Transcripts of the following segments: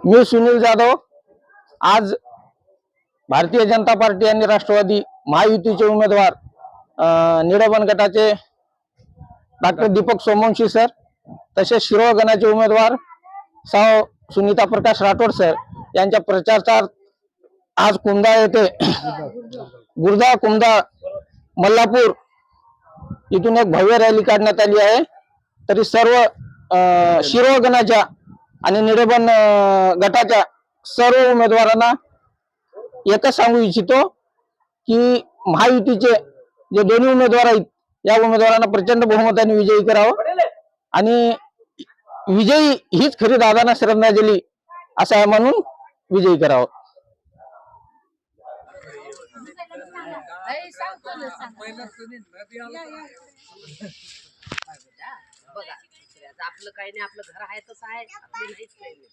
मी सुनील जाधव आज भारतीय जनता पार्टी आणि राष्ट्रवादी महायुतीचे उमेदवार निडबन गटाचे डॉक्टर दीपक सोमवंशी सर, तसेच शिरोळ गणाचे उमेदवार साव सुनीता प्रकाश राठोड सर यांच्या प्रचारार्थ आज कुमदा येथे गुरदा कुमदा मल्लापूर इथून एक भव्य रॅली काढण्यात आली आहे। तरी सर्व शिरोळ गणाच्या आणि निडबन गटाच्या सर्व उमेदवारांना एकच सांगू इच्छितो की महायुतीचे जे दोन्ही उमेदवार आहेत या उमेदवारांना प्रचंड बहुमताने विजयी करावं आणि विजयी हीच खरी दादांना श्रद्धांजली असं आहे म्हणून विजयी करावं। आपलं काही नाही, आपलं घर आहे तसं आहे, आपलं नाहीच काही नाही।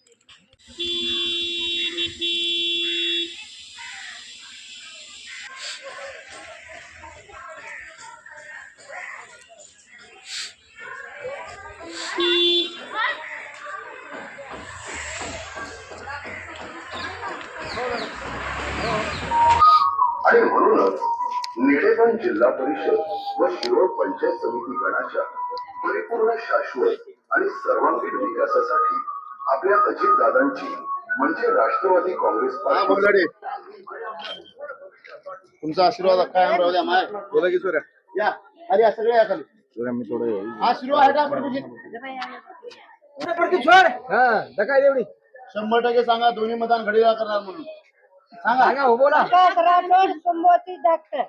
आणि म्हणूनच निडेबन जिल्हा परिषद व शिरोळ पंचायत समिती गणाच्या परिपूर्ण शाश्वत आणि सर्वांगीण विकासासाठी आपल्या अजितदादांची म्हणजे राष्ट्रवादी काँग्रेस पार्टी तुमचा आशीर्वाद कायम राहू द्या। माय बोला की सूर्या या खाली या, सगळे या खाली। सूर्या मी थोडं आशीर्वाद आहे का पडकी छोड हां दकाय एवढी 100% सांगा दोन्ही मतदान घडीला करणार म्हणून सांगा हो बोला। राठोड संबोधी डॉक्टर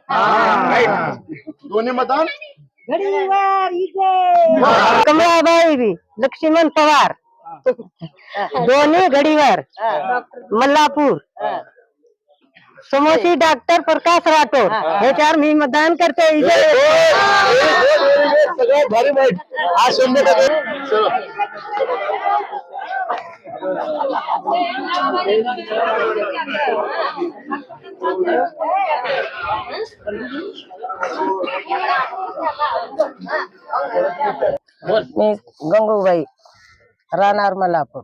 दोन्ही मतदान घडीवर विजय कमलाबाई लक्ष्मण पवार दोन्ही घडीवर मल्लापूर समोसी डॉक्टर प्रकाश राठोड ह्याच्यावर मी मतदान करते। सगळ्यात भारी माहिती हा 100% चलो मी गंगूबाई राहणार मल्लापूर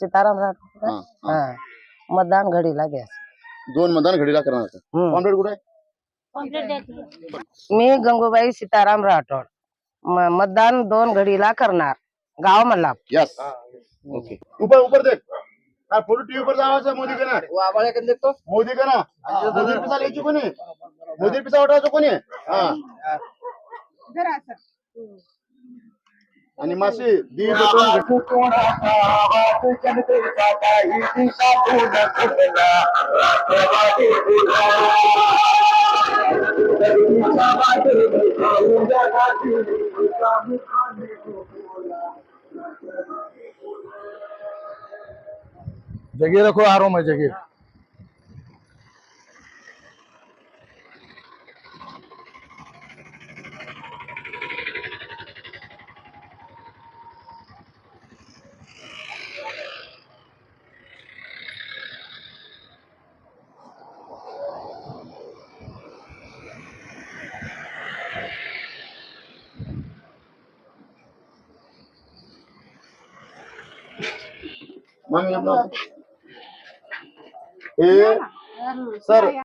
सीताराम राठोड मतदान घडीला द्या। दोन मतदान घडीला करणार कॉम्प्लीट कुठे आहे? मी गंगूबाई सीताराम राठोड मतदान 2 घडीला करणार गाव मल्लापूर। यस ओके ऊपर ऊपर देख काय फोटो टीव्ही पर जावाचा मोदी का ना आवाळे कर देखतो मोदी का ना मोदी पिसा लेची कोणी मोदी पिसा उठायचं कोणी हां आणि मासी दी बटन जगह रखो आ रहा हूं मैं जगह। मग हे सर